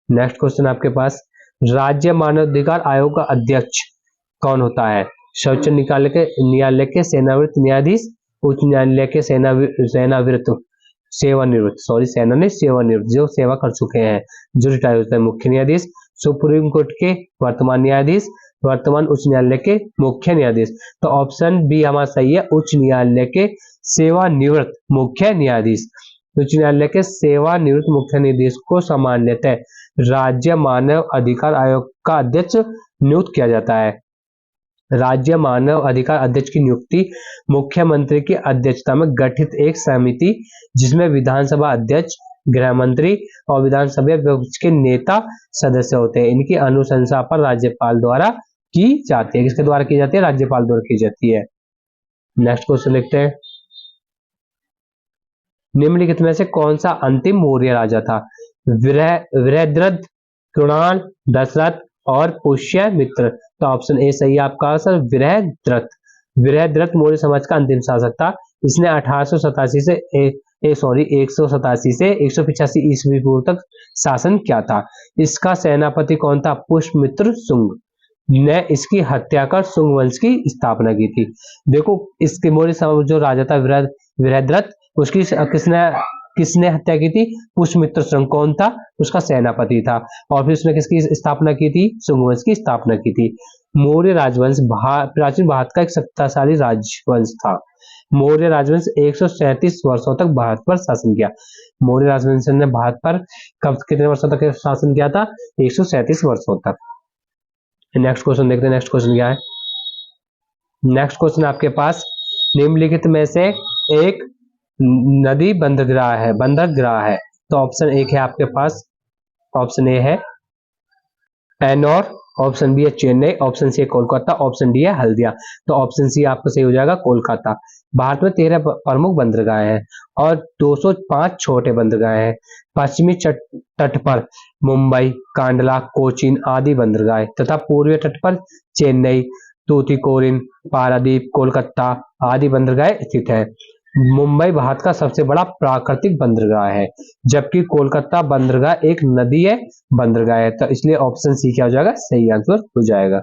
नेक्स्ट क्वेश्चन आपके पास, राज्य मानवाधिकार आयोग का अध्यक्ष कौन होता है? सर्वोच्च न्यायालय के सेवानिवृत्त न्यायाधीश, उच्च न्यायालय के सेवानिवृत्त जो सेवा कर चुके हैं, जो रिटायर होते हैं, मुख्य न्यायाधीश, सुप्रीम कोर्ट के वर्तमान न्यायाधीश, वर्तमान उच्च न्यायालय के मुख्य न्यायाधीश। तो ऑप्शन बी हमारा सही है, उच्च न्यायालय के सेवानिवृत्त मुख्य न्यायाधीश। उच्च न्यायालय के सेवानिवृत्त मुख्य न्यायाधीश को सामान्यतः राज्य मानव अधिकार आयोग का अध्यक्ष नियुक्त किया जाता है। राज्य मानव अधिकार अध्यक्ष की नियुक्ति मुख्यमंत्री की अध्यक्षता में गठित एक समिति, जिसमें विधानसभा अध्यक्ष, गृह मंत्री और विधानसभा विपक्ष के नेता सदस्य होते हैं। इनकी अनुशंसा पर राज्यपाल द्वारा की जाती है। किसके द्वारा की जाती है? राज्यपाल द्वारा की जाती है। नेक्स्ट क्वेश्चन लिखते हैं, निम्नलिखित में से कौन सा अंतिम मौर्य राजा था? वृहद्रथ, कृणाल, दशरथ और पुष्यमित्र। तो ऑप्शन ए सही है आपका आंसर, वृहद्रथ। वृहद्रथ मौर्य समाज का अंतिम शासक था। इसने 1887 से 187 से 185 ईस्वी पूर्व तक शासन किया था। इसका सेनापति कौन था? पुष्यमित्र शुंग ने इसकी हत्या कर शुंग वंश की स्थापना की थी। देखो, इसके मौर्य जो राजा था वृहद्रथ, उसकी किसने हत्या की थी? पुष्यमित्र शुंग। कौन था? उसका सेनापति था। और फिर उसने किसकी स्थापना की थी? शुंग वंश की स्थापना की थी। मौर्य राजवंश प्राचीन भारत का एक शक्तिशाली राजवंश था। मौर्य राजवंश 137 वर्षों तक भारत पर शासन किया। मौर्य राजवंश ने भारत पर कितने वर्षों तक शासन किया था? 137 वर्षों तक। नेक्स्ट क्वेश्चन देखते हैं, नेक्स्ट क्वेश्चन क्या है। नेक्स्ट क्वेश्चन आपके पास, निम्नलिखित में से एक नदी बंदरगाह है। तो ऑप्शन एक है आपके पास, ऑप्शन ए है एनोर, ऑप्शन बी है चेन्नई, ऑप्शन सी है कोलकाता, ऑप्शन डी है हल्दिया। तो ऑप्शन सी आपका सही हो जाएगा, कोलकाता। भारत में 13 प्रमुख बंदरगाहें हैं और 205 छोटे बंदरगाहें हैं। पश्चिमी तट पर मुंबई, कांडला, कोचीन आदि बंदरगाहें तथा पूर्वी तट पर चेन्नई, तूतीकोरिन, पारादीप, कोलकाता आदि बंदरगाहें स्थित है। मुंबई भारत का सबसे बड़ा प्राकृतिक बंदरगाह है, जबकि कोलकाता बंदरगाह एक नदीय बंदरगाह है। तो इसलिए ऑप्शन सी क्या हो जाएगा? सही आंसर हो जाएगा।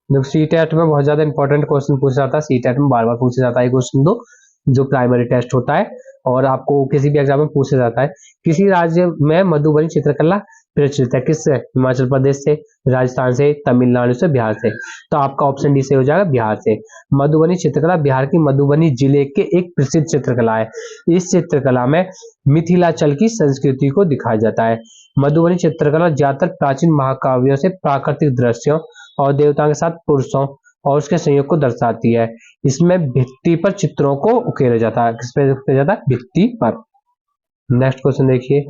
सीटेट में बहुत ज्यादा इंपॉर्टेंट क्वेश्चन पूछा जाता है, सीटेट में बार बार पूछा जाता है क्वेश्चन दो, जो प्राइमरी टेस्ट होता है और आपको किसी भी एग्जाम में पूछा जाता है। किसी राज्य में मधुबनी चित्रकला प्रचलित है? किससे? हिमाचल प्रदेश से, राजस्थान से, तमिलनाडु से, बिहार से। तो आपका ऑप्शन डी से हो जाएगा, बिहार से। मधुबनी चित्रकला बिहार की मधुबनी जिले के एक प्रसिद्ध चित्रकला है। इस चित्रकला में मिथिलांचल की संस्कृति को दिखाया जाता है। मधुबनी चित्रकला ज्यादातर प्राचीन महाकाव्यों से प्राकृतिक दृश्यों और देवताओं के साथ पुरुषों और उसके संयोग को दर्शाती है। इसमें भित्ति पर चित्रों को उकेरा जाता है। किस पे उकेरा जाता है? भित्ति पर। नेक्स्ट क्वेश्चन देखिए,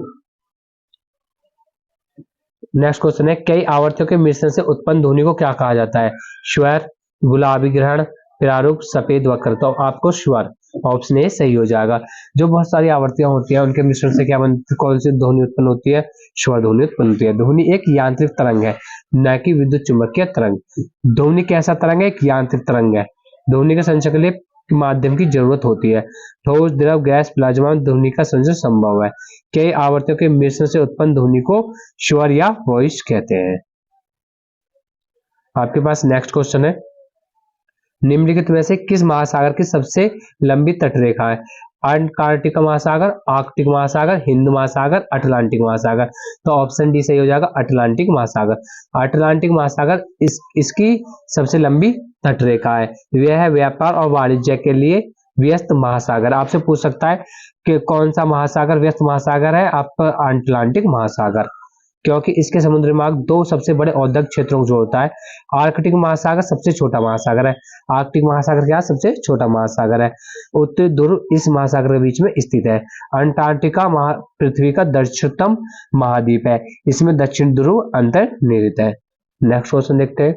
नेक्स्ट क्वेश्चन है, कई आवर्तियों के मिश्रण से उत्पन्न ध्वनि को क्या कहा जाता है? स्वर, गुलाबी ग्रहण, प्रारूप, सफेद वक्र। तो आपको स्वर, ऑप्शन ए सही हो जाएगा। जो बहुत सारी आवर्तियां होती है उनके मिश्रण से क्या बनती, कौन सी ध्वनि उत्पन्न होती है? स्वर ध्वनि उत्पन्न होती है। ध्वनि एक यांत्रिक तरंग है, न कि विद्युत चुंबकीय तरंग। ध्वनि कैसा तरंग है? एक यांत्रिक तरंग है। ध्वनि के संचरण के लिए माध्यम की जरूरत होती है। ठोस, द्रव, गैस, प्लाज्मा ध्वनि का संचरण संभव है। कई आवर्तियों के मिश्रण से उत्पन्न ध्वनि को स्वर या वॉइस कहते हैं। आपके पास नेक्स्ट क्वेश्चन है, निम्नलिखित में से किस महासागर की सबसे लंबी तटरेखा है? अंटार्कटिक महासागर, आर्कटिक महासागर, हिंद महासागर, अटलांटिक महासागर। तो ऑप्शन डी सही हो जाएगा, अटलांटिक महासागर। अटलांटिक महासागर इसकी सबसे लंबी तटरेखा है। यह है व्यापार और वाणिज्य के लिए व्यस्त महासागर। आपसे पूछ सकता है कि कौन सा महासागर व्यस्त महासागर है? आपका अटलांटिक महासागर, क्योंकि इसके समुद्री मार्ग दो सबसे बड़े औद्योगिक क्षेत्रों को जोड़ता है। आर्कटिक महासागर सबसे छोटा महासागर है। आर्कटिक महासागर क्या? सबसे छोटा महासागर है। उत्तरी ध्रुव इस महासागर के बीच में स्थित है। अंटार्कटिका पृथ्वी का दक्षिणतम महाद्वीप है। इसमें दक्षिण ध्रुव अंतर्निहित है। नेक्स्ट क्वेश्चन देखते हैं,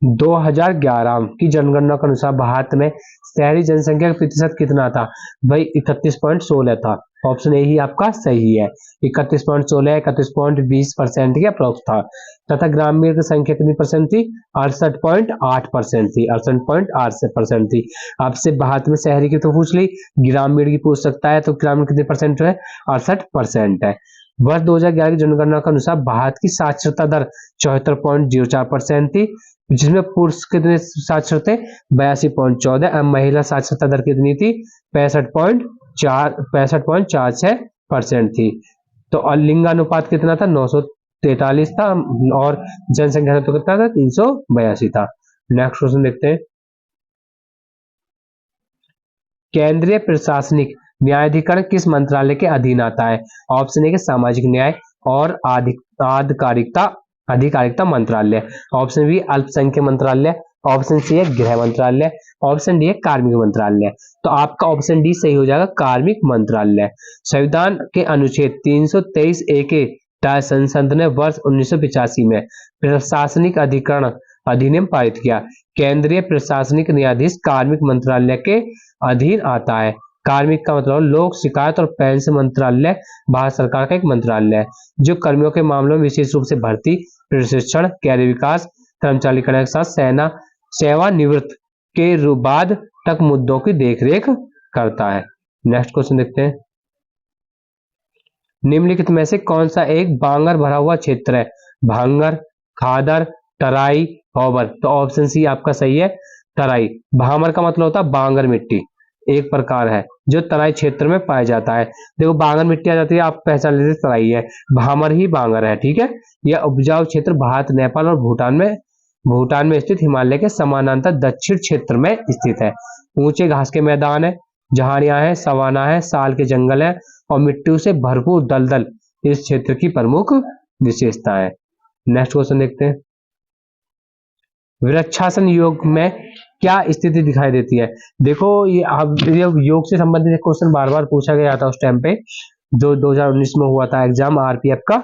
2011 की जनगणना के अनुसार भारत में शहरी जनसंख्या का प्रतिशत कितना था? भाई 31.16 था। ऑप्शन ए ही आपका सही है, 31.16, 31.20% के अप्रोक्स था। तथा ग्रामीण की संख्या कितनी परसेंट थी? 68.8% थी, 68.8% थी। आपसे भारत में शहरी की तो पूछ ली, ग्रामीण की पूछ सकता है, तो ग्रामीण कितने परसेंट है? 68% है। वर्ष 2011 की जनगणना के अनुसार भारत की साक्षरता दर 74.04% थी, जिसमें पुरुष कितने साक्षर थे? 82.14। महिला साक्षरता दर कितनी थी? 65.46% थी। तो लिंगानुपात कितना था? 943 था और जनसंख्या तो कितना था? 382 था। नेक्स्ट क्वेश्चन देखते हैं, केंद्रीय प्रशासनिक न्यायाधिकरण किस मंत्रालय के अधीन आता है? ऑप्शन ए के सामाजिक न्याय और आधिकारिकता मंत्रालय, ऑप्शन बी अल्पसंख्यक मंत्रालय, ऑप्शन सी है गृह मंत्रालय, ऑप्शन डी है कार्मिक मंत्रालय। तो आपका ऑप्शन डी सही हो जाएगा, कार्मिक मंत्रालय। संविधान के अनुच्छेद 323 ए के तहत संसद ने वर्ष 1985 में प्रशासनिक अधिकरण अधिनियम पारित किया। केंद्रीय प्रशासनिक न्यायाधीश कार्मिक मंत्रालय के अधीन आता है। कार्मिक का मतलब लोक शिकायत और पेंशन मंत्रालय भारत सरकार का एक मंत्रालय है जो कर्मियों के मामलों में विशेष रूप से भर्ती, प्रशिक्षण, कैरियर विकास, कर्मचारी कल्याण के साथ सेवानिवृत्त के बाद तक मुद्दों की देखरेख करता है। नेक्स्ट क्वेश्चन देखते हैं। निम्नलिखित में से कौन सा एक बांगर भरा हुआ क्षेत्र है? भांगर, खादर, तराई, होबर। तो ऑप्शन सी आपका सही है, तराई। भामर का मतलब होता है बांगर मिट्टी, एक प्रकार है जो तराई क्षेत्र में पाया जाता है। देखो बांगर मिट्टी आ जाती है, आप पहचान लेते तराई है, भामर ही बांगर है। ठीक है, यह उपजाऊ क्षेत्र भारत, नेपाल और भूटान में स्थित हिमालय के समानांतर दक्षिण क्षेत्र में स्थित है। ऊंचे घास के मैदान है, झाड़ियां है, सवाना है, साल के जंगल है और मिट्टी से भरपूर दलदल इस क्षेत्र की प्रमुख विशेषता है। नेक्स्ट क्वेश्चन देखते हैं। वृक्षासन योग में क्या स्थिति दिखाई देती है? देखो ये योग से संबंधित क्वेश्चन बार बार पूछा गया था उस टाइम पे, जो 2019 में हुआ था एग्जाम आरपीएफ का,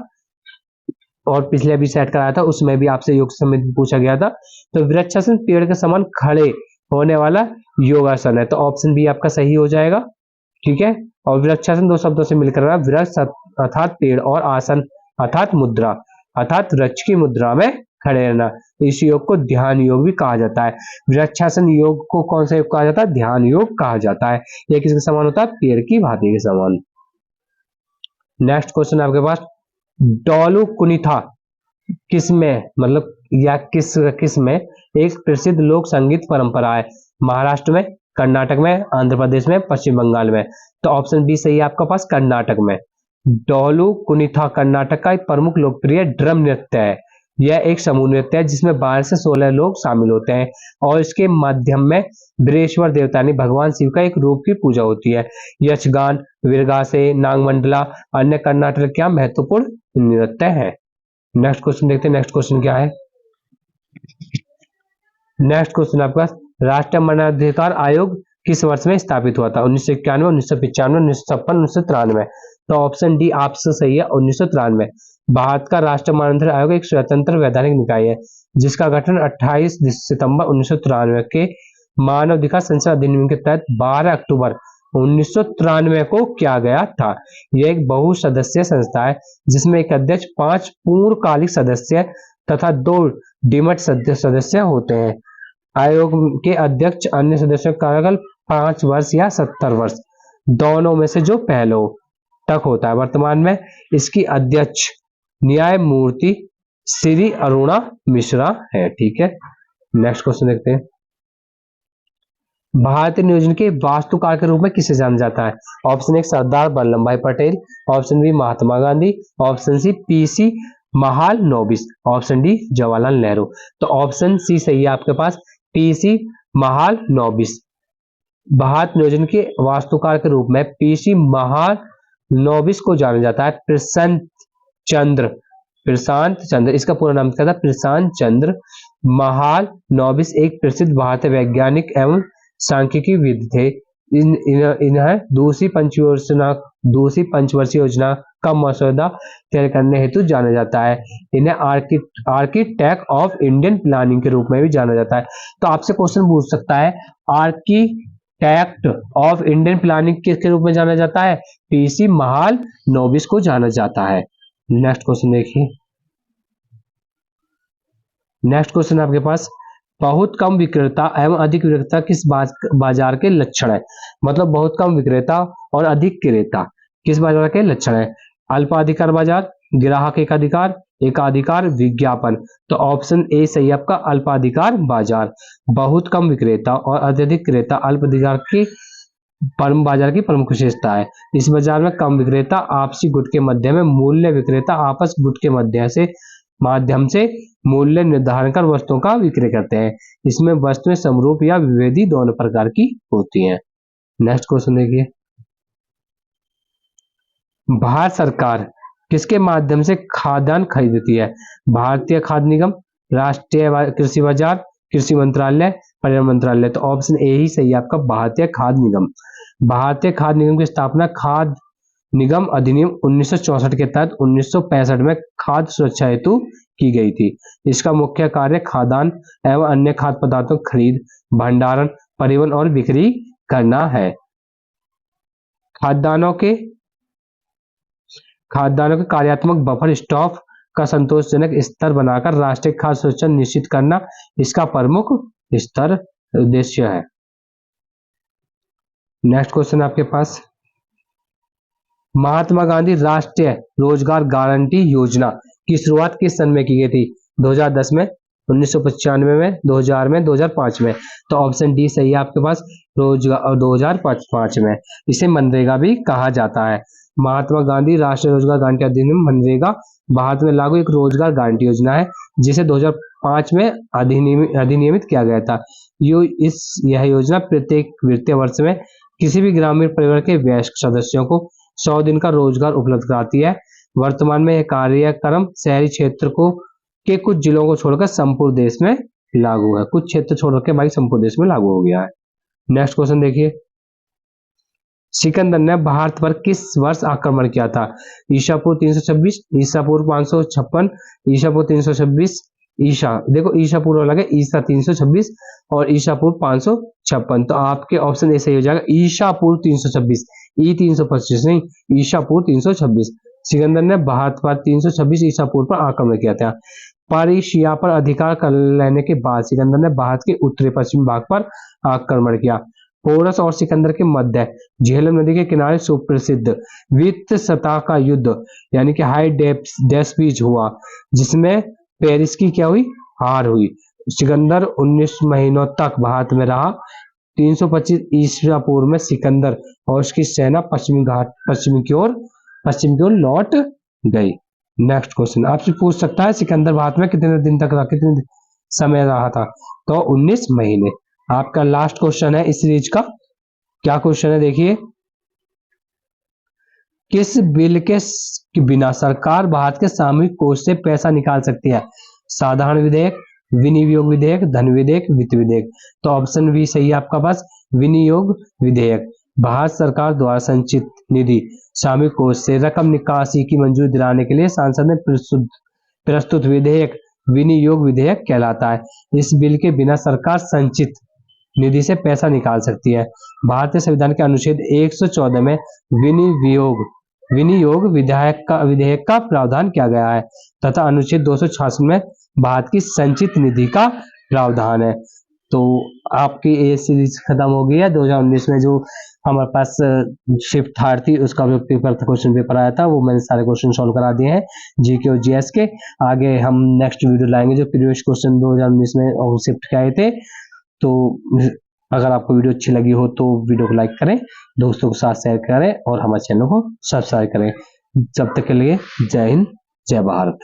और पिछले अभी सेट कराया था उसमें भी आपसे योग से संबंधित पूछा गया था। तो वृक्षासन पेड़ के समान खड़े होने वाला योगासन है, तो ऑप्शन बी आपका सही हो जाएगा। ठीक है, और वृक्षासन दो शब्दों से मिलकर रहा, वृक्ष अर्थात पेड़ और आसन अर्थात मुद्रा अर्थात वृक्ष की मुद्रा में खड़े रहना। इस योग को ध्यान योग भी कहा जाता है। वृक्षासन योग को कौन सा योग कहा जाता है? ध्यान योग कहा जाता है। यह किसके समान होता है? पेड़ की भांति के समान। नेक्स्ट क्वेश्चन आपके पास, डोलू कुनिथा किसमें मतलब या किस में एक प्रसिद्ध लोक संगीत परंपरा है? महाराष्ट्र में, कर्नाटक में, आंध्र प्रदेश में, पश्चिम बंगाल में। तो ऑप्शन बी सही है आपका पास, कर्नाटक में। डोलू कुनिथा कर्नाटक का एक प्रमुख लोकप्रिय ड्रम नृत्य है। यह एक समूह नृत्य है जिसमें 12 से 16 लोग शामिल होते हैं और इसके माध्यम में बृहस्पति देवता यानी भगवान शिव का एक रूप की पूजा होती है। यक्षगान, वीरगासे, नागमंडला अन्य कर्नाटक का महत्वपूर्ण नृत्य है। नेक्स्ट क्वेश्चन देखते हैं। नेक्स्ट क्वेश्चन क्या है? नेक्स्ट क्वेश्चन आपका, राष्ट्रीय मानवाधिकार आयोग किस वर्ष में स्थापित हुआ था? 1991, 1995, 1956, 1993। तो ऑप्शन डी आपसे सही है, 1993। भारत का राष्ट्रीय मानवाधिकार आयोग एक स्वतंत्र वैधानिक निकाय है जिसका गठन 28 सितंबर 1993 के मानवाधिकार संशोधन अधिनियम के तहत 12 अक्टूबर 1993 को किया गया था। यह एक बहुसदस्यीय संस्था है जिसमें एक अध्यक्ष, 5 पूर्णकालिक सदस्य तथा 2 डीमड सदस्य होते हैं। आयोग के अध्यक्ष अन्य सदस्यों का कार्यकाल 5 वर्ष या 70 वर्ष दोनों में से जो पहले तक होता है। वर्तमान में इसकी अध्यक्ष न्यायमूर्ति श्री अरुणा मिश्रा है। ठीक है, नेक्स्ट क्वेश्चन देखते हैं। भारतीय नियोजन के वास्तुकार के रूप में किसे जाना जाता है? Option A Sardar Vallabh Bhai Patel, option B Mahatma Gandhi, option C PC Mahalanobis, option D Jawaharlal Nehru. तो ऑप्शन सी सही है आपके पास, पीसी महालनोबिस। भारत नियोजन के वास्तुकार के रूप में पीसी महालनोबिस को जाना जाता है। प्रशांत चंद्र इसका पूरा नाम क्या था? प्रशांत चंद्र महालनोबिस एक प्रसिद्ध भारतीय वैज्ञानिक एवं सांख्यिकी विद थे। इन्हें दूसरी पंचवर्षीय योजना का मसौदा तैयार करने हेतु जाना जाता है। इन्हें आर्किटेक्ट ऑफ इंडियन प्लानिंग के रूप में भी जाना जाता है। तो आपसे क्वेश्चन पूछ सकता है, आर्किटेक्ट ऑफ इंडियन प्लानिंग किसके रूप में जाना जाता है? पीसी महालनोबिस को जाना जाता है। नेक्स्ट क्वेश्चन देखिए। नेक्स्ट क्वेश्चन आपके पास, बहुत कम विक्रेता एवं अधिक विक्रेता किस बाजार के लक्षण है? मतलब बहुत कम विक्रेता और अधिक क्रेता किस बाजार के लक्षण है? अल्पाधिकार बाजार, ग्राहक एकाधिकार, विज्ञापन। तो ऑप्शन ए सही आपका, अल्पाधिकार बाजार। बहुत कम विक्रेता और अत्यधिक क्रेता अल्पाधिकार की बाजार की प्रमुख विशेषता है। इस बाजार में कम विक्रेता आपसी गुट के मध्य में मूल्य विक्रेता आपस गुट के माध्यम से मूल्य निर्धारण कर वस्तुओं का विक्रय करते हैं। इसमें वस्तुएं समरूप या विभेदी दोनों प्रकार की होती हैं। नेक्स्ट क्वेश्चन देखिए। भारत सरकार किसके माध्यम से खाद्यान्न खरीदती है? भारतीय खाद्य निगम, राष्ट्रीय कृषि बाजार, कृषि मंत्रालय, पर्यावरण मंत्रालय। तो ऑप्शन ए ही सही है आपका, भारतीय खाद्य निगम। भारतीय खाद्य निगम की स्थापना खाद्य निगम अधिनियम 1964 के तहत 1965 में खाद्य सुरक्षा हेतु की गई थी। इसका मुख्य कार्य खाद्यान्न एवं अन्य खाद्य पदार्थों की खरीद, भंडारण, परिवहन और बिक्री करना है। खाद्यान्नों के कार्यात्मक बफर स्टॉक का संतोषजनक स्तर बनाकर राष्ट्रीय खाद्य सुरक्षा निश्चित करना इसका प्रमुख स्तर उद्देश्य है। नेक्स्ट क्वेश्चन आपके पास, महात्मा गांधी राष्ट्रीय रोजगार गारंटी योजना की शुरुआत किस सन में की गई थी? 2010 में, 1995 में, 2000 में, 2005 में। तो ऑप्शन डी सही है आपके पास, रोजगार 2005 में। इसे मनरेगा भी कहा जाता है। महात्मा गांधी राष्ट्रीय रोजगार गारंटी अधिनियम मनरेगा भारत में लागू एक रोजगार गारंटी योजना है जिसे 2005 में अधिनियमित किया गया था। यह योजना प्रत्येक वित्तीय वर्ष में किसी भी ग्रामीण परिवार के वयस्क सदस्यों को 100 दिन का रोजगार उपलब्ध कराती है। वर्तमान में यह कार्यक्रम शहरी क्षेत्र के कुछ जिलों को छोड़कर संपूर्ण देश में लागू है। कुछ क्षेत्र छोड़ के बाकी संपूर्ण देश में लागू हो गया है। नेक्स्ट क्वेश्चन देखिए, सिकंदर ने भारत पर किस वर्ष आक्रमण किया था? ईसा पूर्व 326, ईसा पूर्व 556, ईसा पूर्व 326, देखो ईसा पूर्व अलग है, ईसा 326 और ईसा पूर्व 556। तो आपके ऑप्शन ए सही हो जाएगा, ईसा पूर्व 326, ई 325 नहीं, ईसा पूर्व 326। सिकंदर ने भारत पर 326 ईसा पूर्व पर आक्रमण किया था। पर्शिया पर अधिकार कर लेने के बाद सिकंदर ने भारत के उत्तरी पश्चिमी भाग पर आक्रमण किया। पोरस और सिकंदर के मध्य झेलम नदी के किनारे सुप्रसिद्ध वित्त सतह का युद्ध यानी कि हाई डेस्पीज हुआ, जिसमें पेरिस की क्या हुई? हार हुई। सिकंदर 19 महीनों तक भारत में रहा। 325 ईसा पूर्व में सिकंदर और उसकी सेना पश्चिम की ओर लौट गई। नेक्स्ट क्वेश्चन आपसे पूछ सकता है, सिकंदर भारत में कितने दिन तक रहा, कितने समय रहा था? तो 19 महीने। आपका लास्ट क्वेश्चन है इस सीरीज का। क्या क्वेश्चन है देखिए, किस बिल के बिना सरकार भारत के सामूहिक कोष से पैसा निकाल सकती है? साधारण विधेयक, विनियोग विधेयक, धन विधेयक, वित्त विधेयक। तो ऑप्शन बी सही है आपका पास, विनियोग विधेयक। भारत सरकार द्वारा संचित निधि सामूहिक कोष से रकम निकासी की मंजूरी दिलाने के लिए संसद में प्रस्तुत विधेयक विनियोग विधेयक कहलाता है। इस बिल के बिना सरकार संचित निधि से पैसा निकाल सकती है। भारतीय संविधान के अनुच्छेद 114 में विनियोग विधेयक का प्रावधान किया गया है तथा अनुच्छेद 266 में भारत की संचित निधि का प्रावधान है। तो आपकी ये सीरीज खत्म हो गई है। 2019 में जो हमारे पास शिफ्ट थर्ड थी उसका जो पेपर था, क्वेश्चन पेपर आया था, वो मैंने सारे क्वेश्चन सॉल्व करा दिए हैं जीके और जीएस के। आगे हम नेक्स्ट वीडियो लाएंगे जो प्रीवियस क्वेश्चन 2019 में और शिफ्ट के आए थे। तो अगर आपको वीडियो अच्छी लगी हो तो वीडियो को लाइक करें, दोस्तों के साथ शेयर करें और हमारे चैनल को सब्सक्राइब करें। जब तक के लिए जय हिंद, जय भारत।